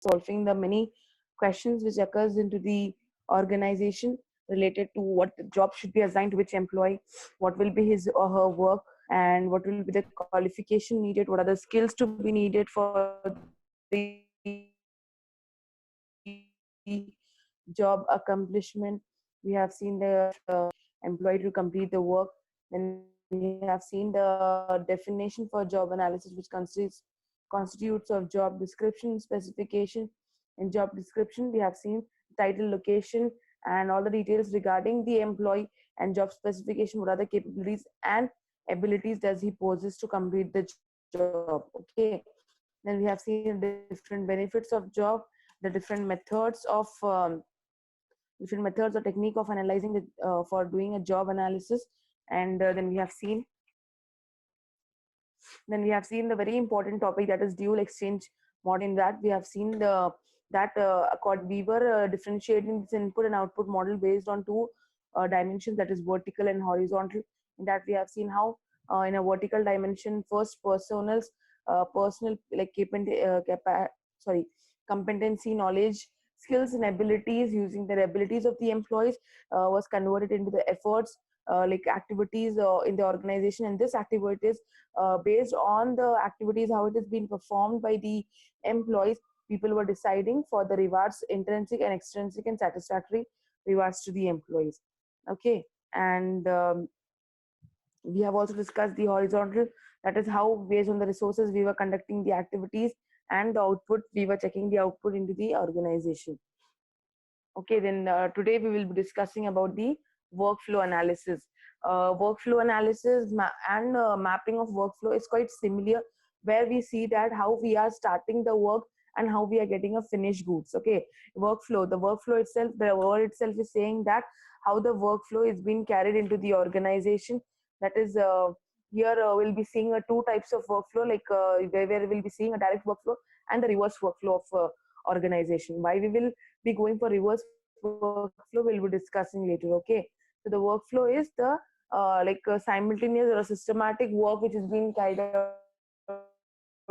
solving the many questions which occurs into the organization related to what job should be assigned to which employee, what will be his or her work, and what will be the qualification needed, what are the skills to be needed for the job accomplishment. We have seen employee to complete the work. Then we have seen the definition for job analysis, which constitutes of job description, specification. In job description, we have seen title, location, and all the details regarding the employee, and job specification, what are the capabilities and abilities does he possess to complete the job. Okay. Then we have seen the different benefits of job, the different methods or technique of analyzing for doing a job analysis. And then we have seen the very important topic, that is dual exchange model. In that we have seen we were differentiating this input and output model based on two dimensions, that is vertical and horizontal. In that we have seen how in a vertical dimension, first personal like competency, knowledge, skills and abilities, using the abilities of the employees was converted into the efforts, like activities in the organization. And this activities, based on the activities how it is being performed by the employees, people were deciding for the rewards, intrinsic and extrinsic and satisfactory rewards to the employees. Okay. And we have also discussed the horizontal, that is how based on the resources we were conducting the activities, and the output, we were checking the output into the organization. Okay, then today we will be discussing about the workflow analysis. Workflow analysis and mapping of workflow is quite similar, where we see that how we are starting the work and how we are getting a finished goods. Okay, the workflow itself, the word itself is saying that how the workflow is being carried into the organization. That is, here we'll be seeing two types of workflow, like where we'll be seeing a direct workflow and the reverse workflow of organization. Why we will be going for reverse workflow, we'll be discussing later. Okay, so the workflow is the simultaneous or a systematic work which is being carried out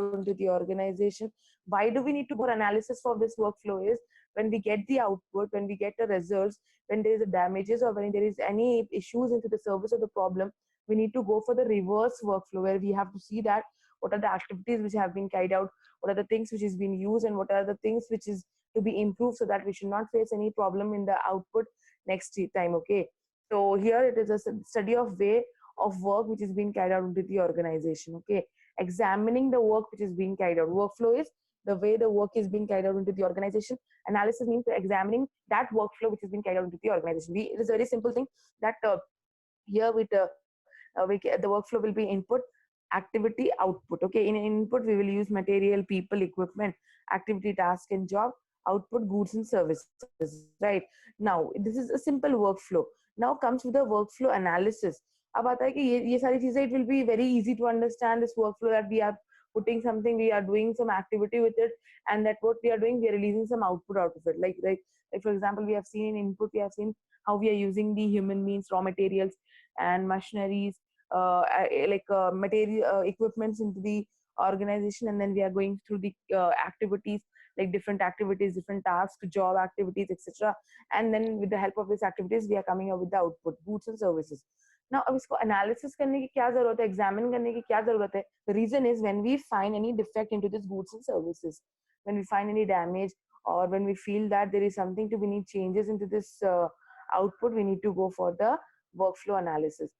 into the organization. Why do we need to go for analysis for this workflow? Is when we get the output, when we get the results, when there is a damages, or when there is any issues into the service or the problem, we need to go for the reverse workflow, where we have to see that what are the activities which have been carried out, what are the things which is being used, and what are the things which is to be improved, so that we should not face any problem in the output next time. Okay, so here it is a study of way of work which is being carried out into the organization. Okay, examining the work which is being carried out. Workflow is the way the work is being carried out into the organization. Analysis means examining that workflow which is being carried out into the organization. It is a very simple thing that here the workflow will be input, activity, output. Okay, in input we will use material, people, equipment, activity, task and job. Output, goods and services, right? Now this is a simple workflow. Now comes with the workflow analysis. अब आता है कि ये सारी चीजें, it will be very easy to understand this workflow, that we are putting something, we are doing some activity with it, and that what we are doing, we are releasing some output out of it. Like for example, we have seen in input, we have seen how we are using the human means, raw materials and machineries, material equipments into the organization, and then we are going through the activities, like different activities, different tasks, job activities, etc. And then with the help of these activities we are coming up with the output, goods and services. Now अब इसको analysis करने की क्या जरूरत है, examine करने की क्या जरूरत है? The reason is, when we find any defect into this goods and services, when we find any damage, or when we feel that there is something to be need changes into this output, we need to go for the workflow analysis.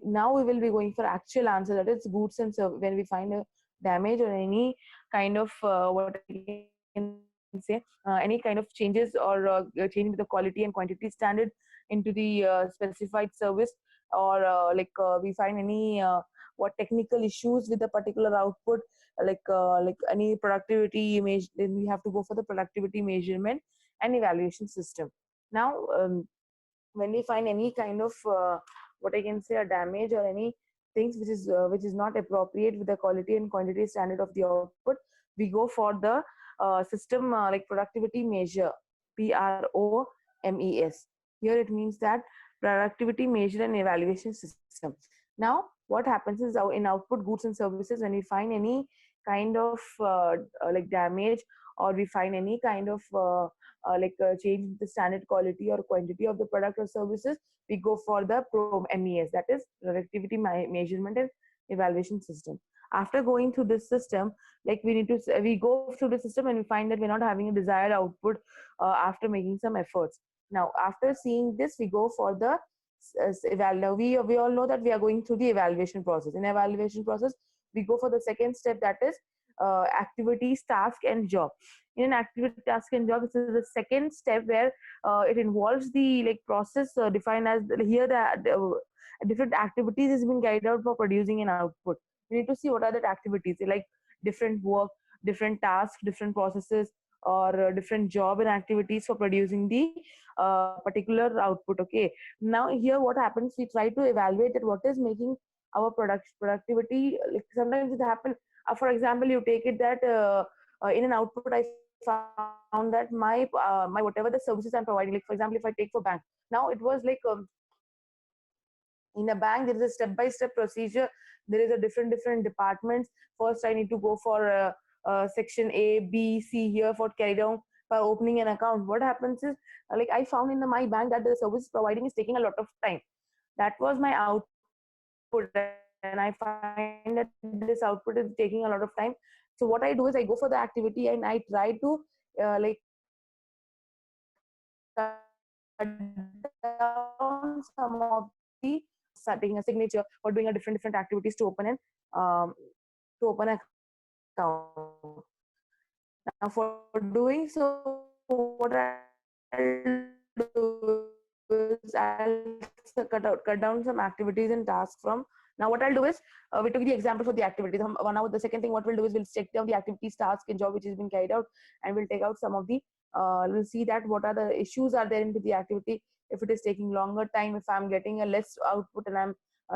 Now we will be going for actual answer, that is goods and service. When we find a damage or any kind of what I can say, any kind of changes, or change in the quality and quantity standard into the specified service, or we find any what technical issues with the particular output, like any productivity image, then we have to go for the productivity measurement and evaluation system. Now when we find any kind of what I can say, a damage or any things which is not appropriate with the quality and quantity standard of the output, we go for the system like productivity measure, PROMES. Here it means that productivity measure and evaluation system. Now what happens is, in output, goods and services, when we find any kind of like damage or we find any kind of change in the standard quality or quantity of the product or services, we go for the MES, that is productivity measurement and evaluation system. After going through this system, we go through the system and we find that we're not having a desired output after making some efforts. Now, after seeing this, we go for the we all know that we are going through the evaluation process. In evaluation process, we go for the second step, that is activities, task, and job. In an activity, task, and job, this is the second step where it involves the process defined as here the different activities is being guided out for producing an output. We need to see what are the activities, like different work, different tasks, different processes, or different job and activities for producing the particular output. Okay, now here what happens, we try to evaluate that what is making our productivity. Like sometimes it happens, for example, you take it that in an output I found that my whatever the services I'm providing, like for example, if I take for bank, now it was in a bank there is a step by step procedure. There is a different departments. First I need to go for section A, B, C here for carry down for opening an account. What happens is, I found in my bank that the service providing is taking a lot of time. That was my output, and I find that this output is taking a lot of time. So what I do is I go for the activity and I try to cut down some of the taking a signature or doing a different activities um, to open an account. Now, for doing so, what I'll do is I'll cut down some activities and tasks from. Now, what I'll do is we took the example for the activities. Now, the second thing what we'll do is we'll check down the activities, task, and job which has been carried out, and we'll take out some of the. We'll see that what are the issues are there into the activity. If it is taking longer time, if I'm getting a less output and I'm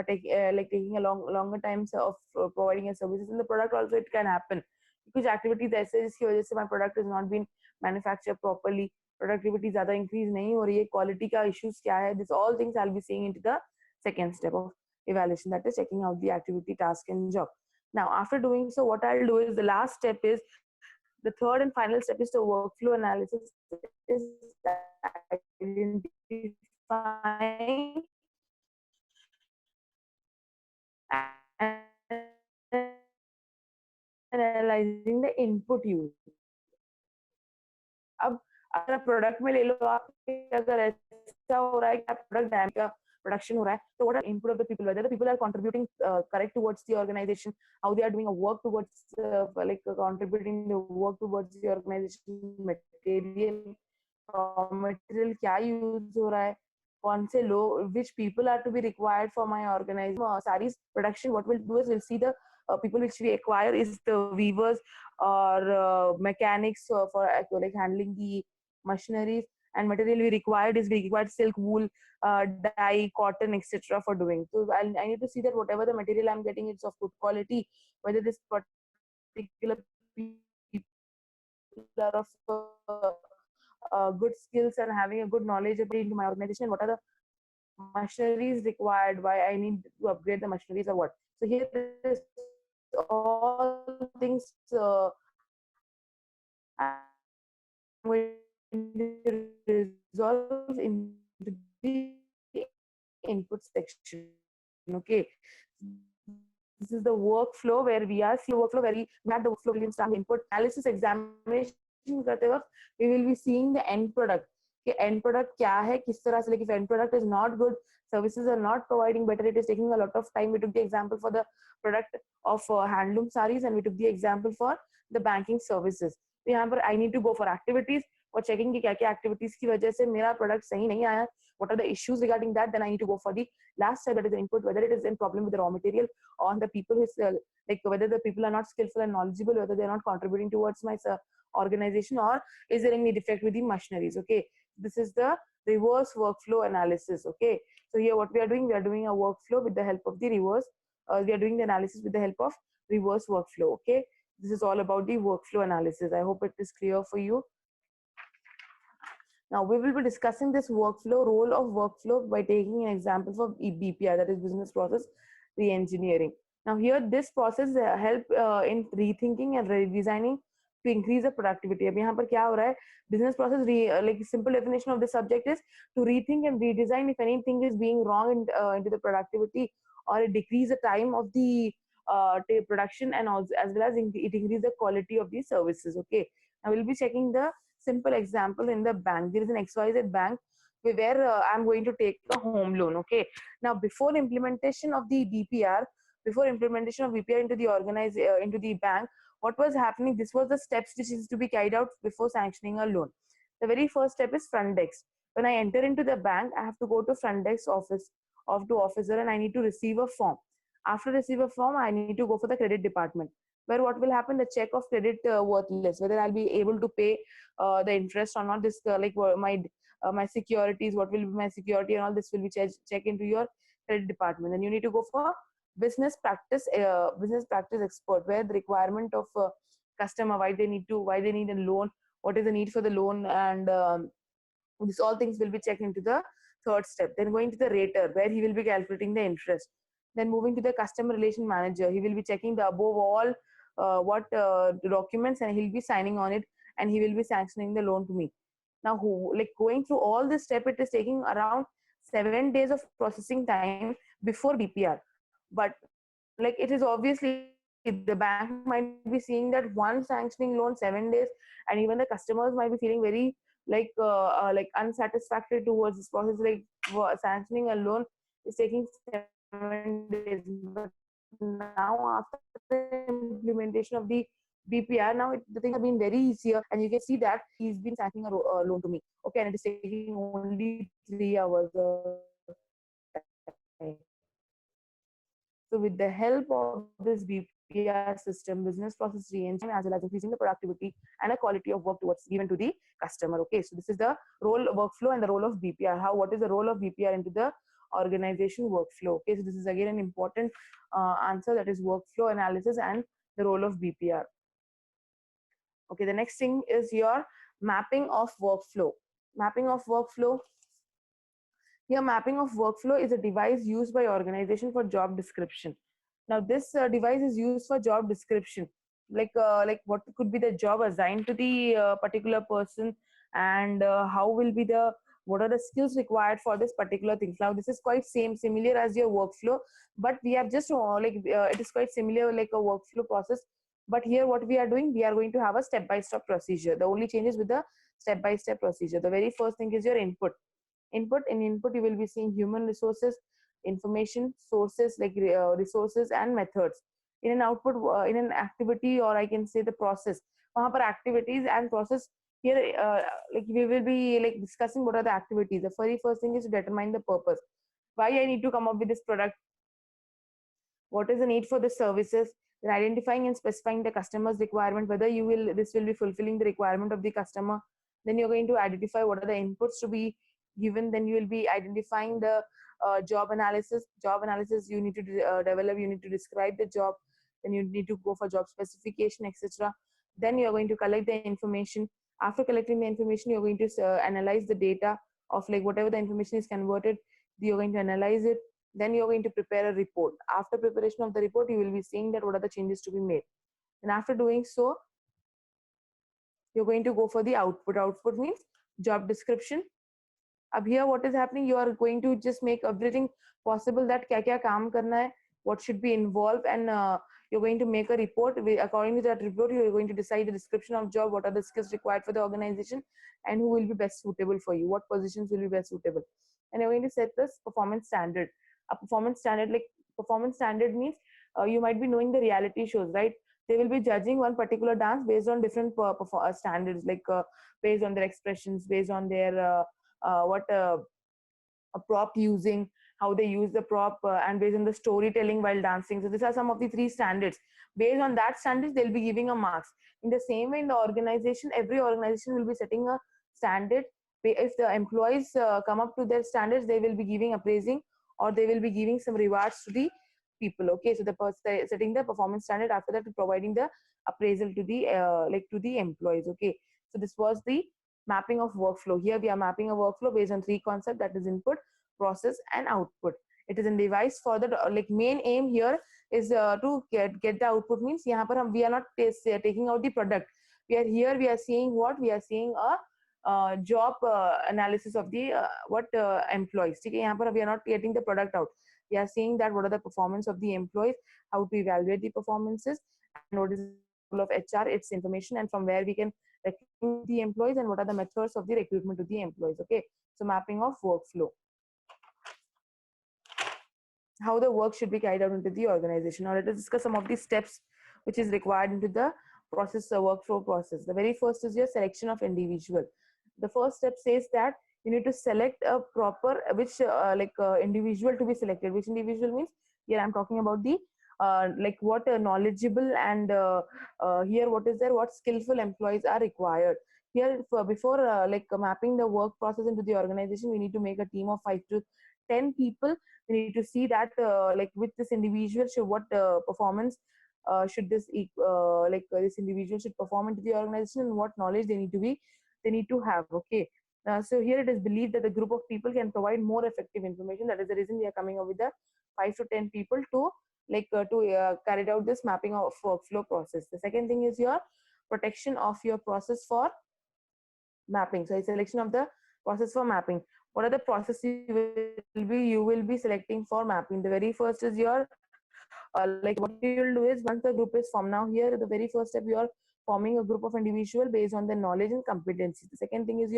taking a longer time of providing a services in the product, also it can happen. कुछ activities ऐसे जिसकी वजह से my product is not been manufacture properly, productivity ज्यादा increase नहीं हो रही है, क्वालिटी का इश्यूज क्या है, this all things I will be seeing into the second step of evaluation, that is checking out the activity, task, and job. Now after doing so, what I'll do is the last step is the third and final step is the workflow analysis, is identifying and analyzing the input use. अब अगर product में ले लो आप, अगर ऐसा हो रहा है कि प्रोडक्ट डैमेज का production हो रहा है, तो what are input of the people, whether the people are contributing correct towards the organization, how they are doing a work towards contributing the work towards the organization, material क्या use हो रहा है, कौन से लोग, which people are to be required for my organization. Sarees production, what we'll do is we'll see the people which we acquire is the weavers or mechanics for handling the machineries, and material we required is we required silk, wool, dye, cotton, etc. for doing. So I need to see that whatever the material I'm getting, it's of good quality, whether this particular people are of good skills and having a good knowledge about into my organization, what are the machineries required, why I need to upgrade the machineries or what. So here is all things I'm going to resolve into the input section. Okay, this is the workflow where we are. See the workflow where we have the workflow. We will start input analysis examination. We will be seeing the end product. कि end product क्या है, किस तरह से, if end product is not good, services are not providing better, it is taking a lot of time. We took the example for the product of handloom sarees, and we took the example for the banking services. तो यहाँ पर I need to go for activities और checking कि क्या क्या activities की वजह से मेरा product सही नहीं आया, what are the issues regarding that. Then I need to go for the last step, that is the input, whether it is in problem with the raw material or the people who whether the people are not skillful and knowledgeable, whether they are not contributing towards my organization, or is there any defect with the machineries. Okay, this is the reverse workflow analysis. Okay, so here what we are doing a workflow with the help of the reverse. We are doing the analysis with the help of reverse workflow. Okay, this is all about the workflow analysis. I hope it is clear for you. Now we will be discussing this workflow, role of workflow, by taking an example for BPR, that is business process re-engineering. Now here this process help in rethinking and redesigning to increase the productivity. अब यहाँ पर क्या हो रहा है, business process like simple definition of the subject is to rethink and redesign if anything is being wrong into the productivity, or it decrease the time of the production, and also as well as it increase the quality of the services. Okay, now we'll be checking the simple example in the bank. There is an XYZ bank where I'm going to take a home loan. Okay, now before implementation of the BPR, before implementation of BPR into the into the bank, what was happening? This was the steps which is to be carried out before sanctioning a loan. The very first step is front desk. When I enter into the bank, I have to go to front desk office of the officer, and I need to receive a form. After receive a form, I need to go for the credit department, where what will happen, the check of credit worthless, whether I'll be able to pay the interest or not. This my securities, what will be my security, and all this will be check into your credit department. Then you need to go for business practice expert, where the requirement of customer, why they need a loan, what is the need for the loan, and these all things will be checked into the third step. Then going to the rater, where he will be calculating the interest. Then moving to the customer relation manager, he will be checking the above all what documents, and he'll be signing on it, and he will be sanctioning the loan to me. Now, like going through all this step, it is taking around 7 days of processing time before BPR. But like it is obviously the bank might be seeing that one sanctioning loan 7 days, and even the customers might be feeling very like unsatisfactory towards this process. Like sanctioning a loan is taking 7 days, but now after the implementation of the BPR, now the things have been very easier, and you can see that he's been sanctioning a loan to me. Okay, and it is taking only 3 hours of time. So with the help of this BPR system, business process re-engineering time as well as increasing the productivity and a quality of work towards given to the customer. Okay, so this is the role workflow and the role of BPR. What is the role of BPR into the organization workflow? Okay, so this is again an important answer, that is workflow analysis and the role of BPR. Okay, the next thing is your mapping of workflow. Mapping of workflow. Here, mapping of workflow is a device used by organization for job description. Now, this device is used for job description, like what could be the job assigned to the particular person, and how will be the what are the skills required for this particular things. Now, this is quite similar as your workflow, but we have just it is quite similar like a workflow process. But here, what we are doing, we are going to have a step-by-step procedure. The only changes with the step-by-step procedure. The very first thing is your input. In input you will be seeing human resources, information sources like resources and methods. In an output, in an activity, or I can say the process, वहाँ पर activities and process. Here like we will be like discussing what are the activities. The very first thing is to determine the purpose, why I need to come up with this product, what is the need for the services, then identifying and specifying the customer's requirement, whether this will be fulfilling the requirement of the customer. Then you're going to identify what are the inputs to be given. Then you will be identifying the job analysis you need to develop. You need to describe the job, then you need to go for job specification, etc. Then you're going to collect the information. After collecting the information, you're going to analyze the data of like whatever the information is converted, you're going to analyze it. Then you're going to prepare a report. After preparation of the report, you will be seeing that what are the changes to be made. And after doing so, you're going to go for the output. Output means job description. Up here, what is happening? You are going to just make everything possible that kya kaam karna hai, what should be involved, and you're going to make a report. According to that report, you're going to decide the description of job, what are the skills required for the organization, and who will be best suitable for you, what positions will be best suitable. And you're going to set this performance standard. A performance standard, like performance standard means you might be knowing the reality shows, right? They will be judging one particular dance based on different standards, like based on their expressions, based on their what a prop using, how they use the prop, and based on the storytelling while dancing. So these are some of the 3 standards. Based on that standards, they'll be giving a marks. In the same way, in the organization, every organization will be setting a standard. If the employees come up to their standards, they will be giving appraising, or they will be giving some rewards to the people. Okay, so the setting the performance standard, after that providing the appraisal to the to the employees. Okay, so this was the mapping of workflow. Here we are mapping a workflow based on 3 concepts, that is input, process and output. It is a device for the like main aim here is to get the output. Means यहाँ पर we are not taking out the product, We are here, we are seeing what? We are seeing a job analysis of the employees. ठीक है, यहाँ पर we are not getting the product out. We are seeing that what are the performance of the employees, how to evaluate the performances, and what is the role of HR, its information, and from where we can recruit the employees, and what are the methods of the recruitment of the employees. Okay, so mapping of workflow, how the work should be carried out into the organization. Now let us discuss some of the steps which is required into the process, workflow process. The very first is your selection of individual. The first step says that you need to select a proper individual to be selected. Which individual means, here I'm talking about the what knowledgeable and here what is there, what skillful employees are required. Here before mapping the work process into the organization, we need to make a team of 5 to 10 people. We need to see that with this individual, should what performance should this individual should perform into the organization, and what knowledge they need to have. Okay, so here it is believed that the group of people can provide more effective information. That is the reason we are coming up with the 5 to 10 people to carry out this mapping of workflow process. The second thing is your protection of your process for mapping. So a selection of the process for mapping. What are the processes you will be selecting for mapping? The very first is your what you will do is, once the group is formed, now here the very first step, you are forming a group of individual based on their knowledge and competency. The second thing is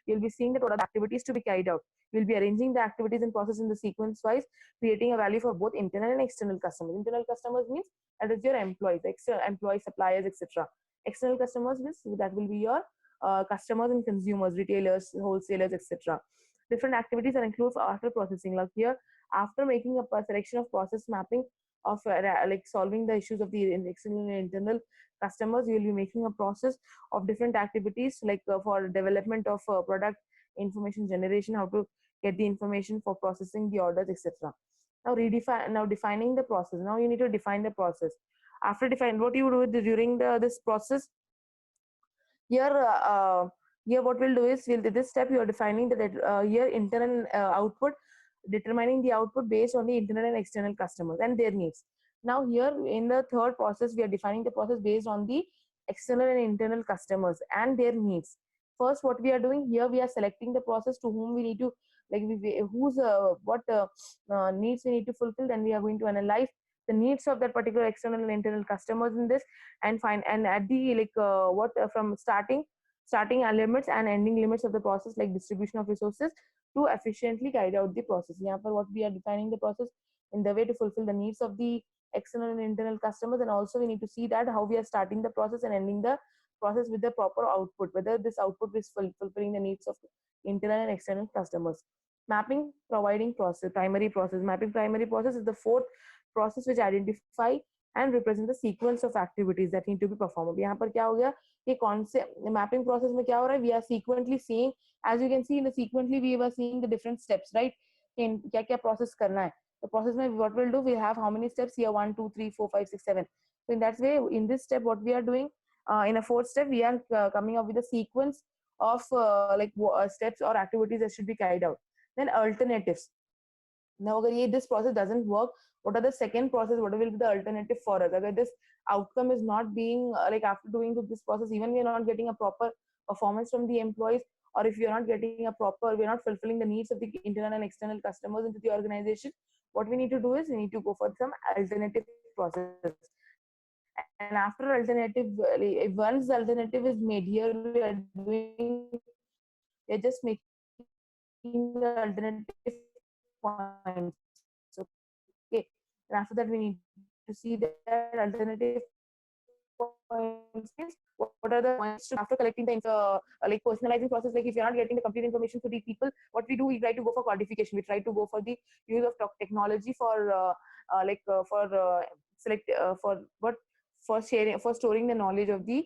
you'll be seeing that what are the activities to be carried out. You'll be arranging the activities and process in the sequence wise, creating a value for both internal and external customers. Internal customers means that is your employees, external employees, suppliers, etc. External customers means that will be your customers and consumers, retailers, wholesalers, etc. Different activities are included after processing. Like here, after making a selection of process mapping of solving the issues of the external and internal customers, you will be making a process of different activities for development of product information generation, how to get the information for processing the orders, etc. Now defining the process. Now you need to define the process. After define, what you do during this process, here what we'll do is, this step you are defining the here internal output, determining the output based on the internal and external customers and their needs. Now here in the third process, we are defining the process based on the external and internal customers and their needs. First, what we are doing here, we are selecting the process to whom we need to whose what needs we need to fulfill. Then we are going to analyze the needs of that particular external and internal customers in this, and find and at the from starting limits and ending limits of the process, like distribution of resources to efficiently carry out the process. Here for what we are defining the process in the way to fulfill the needs of the external and internal customers, and also we need to see that how we are starting the process and ending the process with the proper output, whether this output is fulfilling the needs of internal and external customers. Mapping providing process, primary process. Mapping primary process is the fourth process which identify and represent the sequence of activities that need to be performed. यहाँ पर क्या हो गया कि कौन से mapping process में क्या हो रहा है, we are sequentially seeing, as you can see in the sequentially we were seeing the different steps, right? in क्या क्या process करना है. The process में what we'll do, we have how many steps here, 1 2 3 4 5 6 7. So in that way, in this step what we are doing, in a fourth step we are coming up with a sequence of steps or activities that should be carried out. Then alternatives. Now this process doesn't work, what are the second process, what will be the alternative for us? Agar this outcome is not being after doing this process, even we are not getting a proper performance from the employees, or if we are not getting a proper, we are not fulfilling the needs of the internal and external customers into the organization, what we need to do is we need to go for some alternative process. And after alternative, once the alternative is made, here we are just making the alternative points. Okay, and after that we need to see that alternative points means what are the points to, after collecting the personalizing process. Like if you're not getting the complete information for the people, what we do, we try to go for codification. We try to go for the use of technology for for sharing, for storing the knowledge of the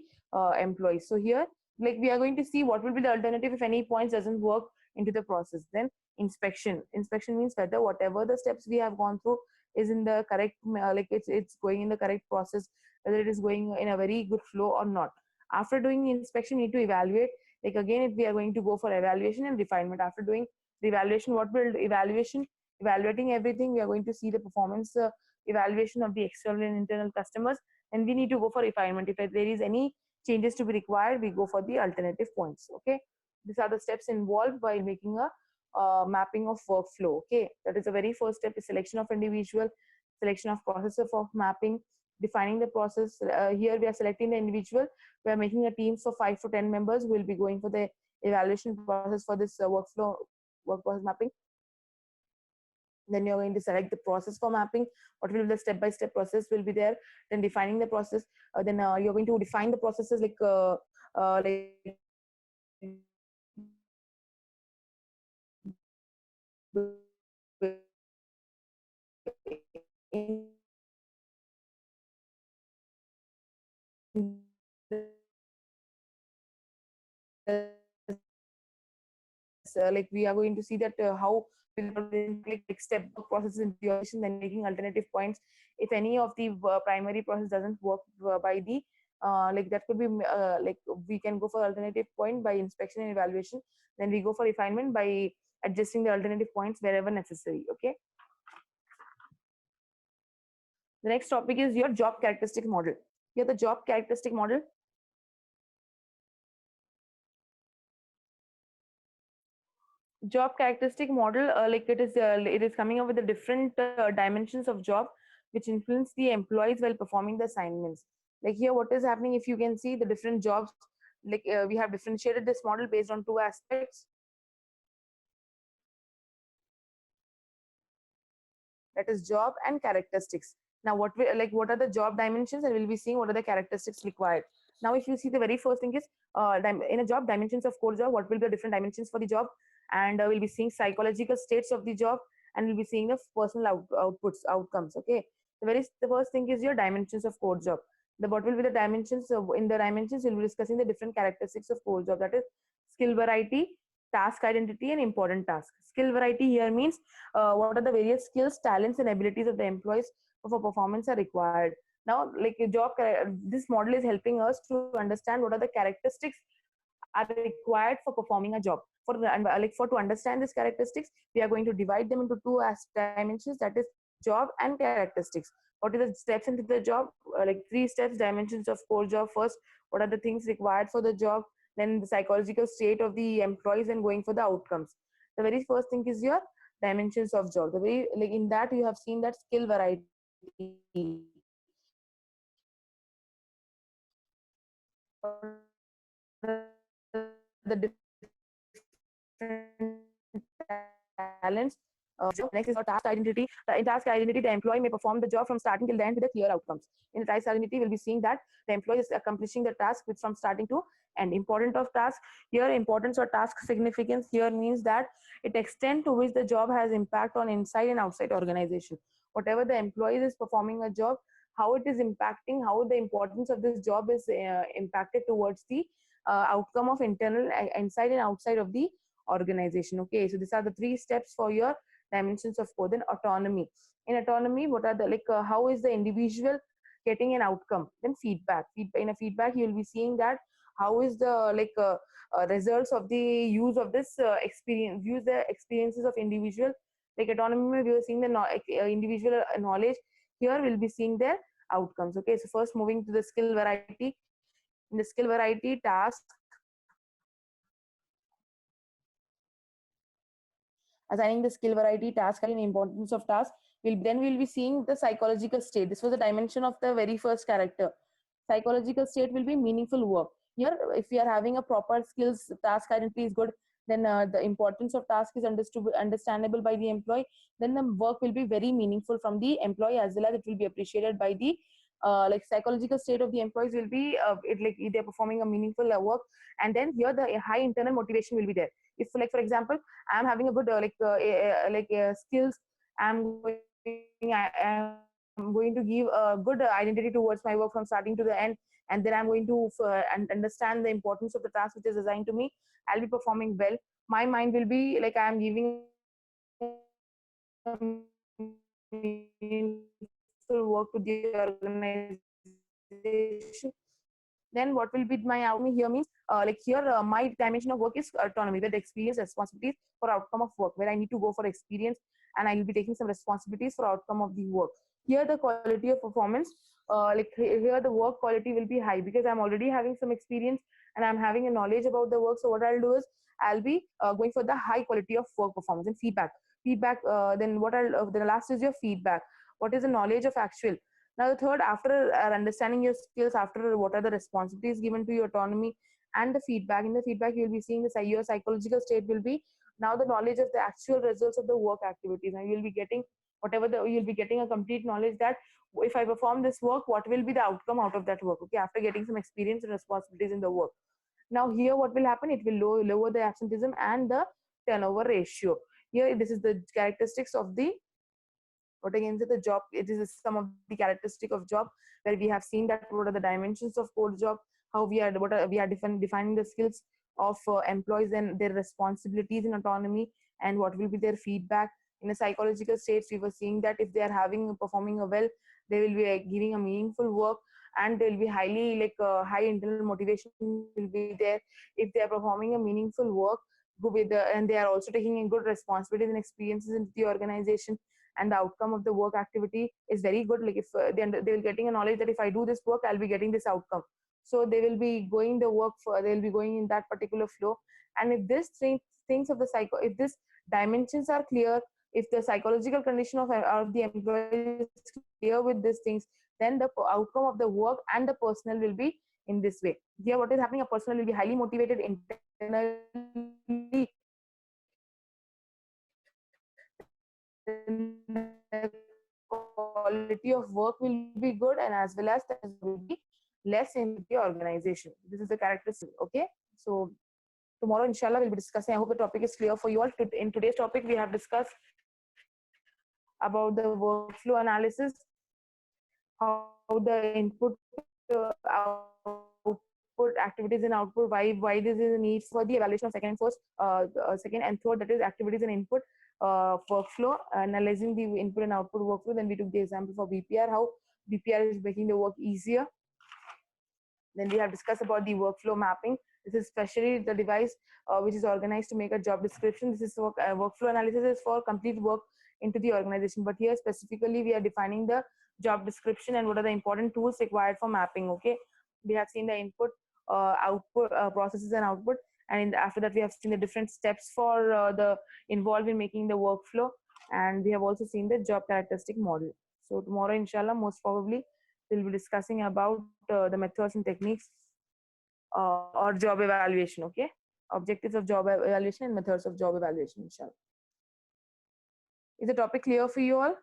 employees. So here we are going to see what will be the alternative if any points doesn't work into the process. Then inspection means whether whatever the steps we have gone through is in the correct it's going in the correct process, whether it is going in a very good flow or not. After doing the inspection, we need to evaluate. Again, if we are going to go for evaluation and refinement. After doing the evaluation, what will evaluating everything, we are going to see the performance evaluation of the external and internal customers, and we need to go for refinement. If there is any changes to be required, we go for the alternative points. Okay, these are the steps involved while making a mapping of workflow. Okay, that is the very first step is selection of individual, selection of process of mapping, defining the process. Here we are selecting the individual. We are making a team for 5 to 10 members who will be going for the evaluation process for this workflow work process mapping. Then you're going to select the process for mapping. What will be the step-by-step process will be there. Then defining the process. Then you're going to define the processes like in like we are going to see that how like step process into your then making alternative points. If any of the primary process doesn't work by the like that could be like we can go for alternative point by inspection and evaluation. Then we go for refinement by adjusting the alternative points wherever necessary. Okay, the next topic is your job characteristic model. Here the job characteristic model. Job characteristic model, like it is coming up with the different dimensions of job which influence the employees while performing the assignments. Like here what is happening, if you can see the different jobs, like we have differentiated this model based on two aspects, that is job and characteristics. Now what we like, what are the job dimensions, and we'll be seeing what are the characteristics required. Now if you see, the very first thing is in a job, dimensions of core job, what will be the different dimensions for the job, and we'll be seeing psychological states of the job, and we'll be seeing the personal outputs outcomes. Okay, the first thing is your dimensions of core job. The what will be the dimensions of, in the dimensions we'll be discussing the different characteristics of core job, that is skill variety, task identity, and important task. Skill variety here means what are the various skills, talents, and abilities of the employees for performance are required. Now, like a job, this model is helping us to understand what are the characteristics are required for performing a job. For like for to understand these characteristics, we are going to divide them into two dimensions, that is job and characteristics. What are the steps into the job? Like three steps, dimensions of core job. First, what are the things required for the job? Then the psychological state of the employees, and going for the outcomes. The very first thing is your dimensions of job. The very like in that you have seen that skill variety, the different talents. Next is our task identity. In task identity, the employee may perform the job from starting till the end with the clear outcomes. In the task identity, we'll be seeing that the employee is accomplishing the task with from starting to end. Important of task here, importance or task significance here means that it extent to which the job has impact on inside and outside organization. Whatever the employee is performing a job, how it is impacting, how the importance of this job is impacted towards the outcome of internal inside and outside of the organization. Okay, so these are the three steps for your dimensions of code. Then autonomy. In autonomy, what are the like how is the individual getting an outcome? Then feedback. In a feedback, you will be seeing that how is the like results of the use of this experience, use the experiences of individual. Like autonomy, we are seeing the individual knowledge. Here we'll be seeing their outcomes. Okay, so first moving to the skill variety. In the skill variety, task, assigning the skill variety, task and importance of task. We'll be seeing the psychological state. This was the dimension of the very first character. Psychological state will be meaningful work. Here, if we are having a proper skills, task identity is good, then the importance of task is understandable by the employee, then the work will be very meaningful from the employee, as well as it will be appreciated by the like psychological state of the employees will be like they're performing a meaningful work. And then here the high internal motivation will be there. If like for example, I'm having a good skills, i'm I'm going to give a good identity towards my work from starting to the end, and then I'm going to understand the importance of the task which is assigned to me. I'll be performing well. My mind will be like I'm giving meaningful work to the organization. Then what will be my outcome here means like here my dimension of work is autonomy, where the experience responsibilities for outcome of work, where I need to go for experience and I will be taking some responsibilities for outcome of the work. Here the quality of performance, like here the work quality will be high because I'm already having some experience and I'm having a knowledge about the work. So what I'll do is I'll be going for the high quality of work performance and feedback. Then what I'll the last is your feedback. What is the knowledge of actual? Now the third, after understanding your skills, after what are the responsibilities given to your autonomy and the feedback. In the feedback you'll be seeing the your psychological state will be now the knowledge of the actual results of the work activities. Now you'll be getting whatever the you'll be getting a complete knowledge that if I perform this work, what will be the outcome out of that work? Okay, after getting some experience and responsibilities in the work. Now here what will happen? It will lower the absenteeism and the turnover ratio. Here this is the characteristics of the what again the job. It is some of the characteristic of job where we have seen that what are the dimensions of core job, how we are defining the skills of employees and their responsibilities and autonomy, and what will be their feedback. In a psychological states we were seeing that if they are having performing a well, they will be giving a meaningful work, and they will be highly high internal motivation will be there if they are performing a meaningful work with and they are also taking in good responsibilities and experiences into the organization, and the outcome of the work activity is very good. Like if they will getting a knowledge that if I do this work I'll be getting this outcome, so they will be going the work for they'll be going in that particular flow. And if this things of the psycho if this dimensions are clear, if the psychological condition of the employee is clear with these things, then the outcome of the work and the personal will be in this way. Here what is happening, a person will be highly motivated internally, then the quality of work will be good, and as well as there will be less into the organization. This is the characteristic. Okay, so tomorrow inshallah we'll be discussing. I hope the topic is clear for you all. In today's topic we have discussed about the workflow analysis, how the input output activities and output, why this is a need for the evaluation of second and first second and third, that is activities and input workflow, analyzing the input and output workflow. Then we took the example for BPR, how BPR is making the work easier. Then we have discussed about the workflow mapping. This is especially the device which is organized to make a job description. This is workflow analysis is for complete work into the organization. But here specifically we are defining the job description and what are the important tools required for mapping. Okay, we have seen the input, output, processes and output, and after that we have seen the different steps for the involved in making the workflow, and we have also seen the job characteristic model. So tomorrow inshallah most probably we'll be discussing about the methods and techniques or job evaluation. Okay, objectives of job evaluation and methods of job evaluation inshallah. Is the topic clear for you all?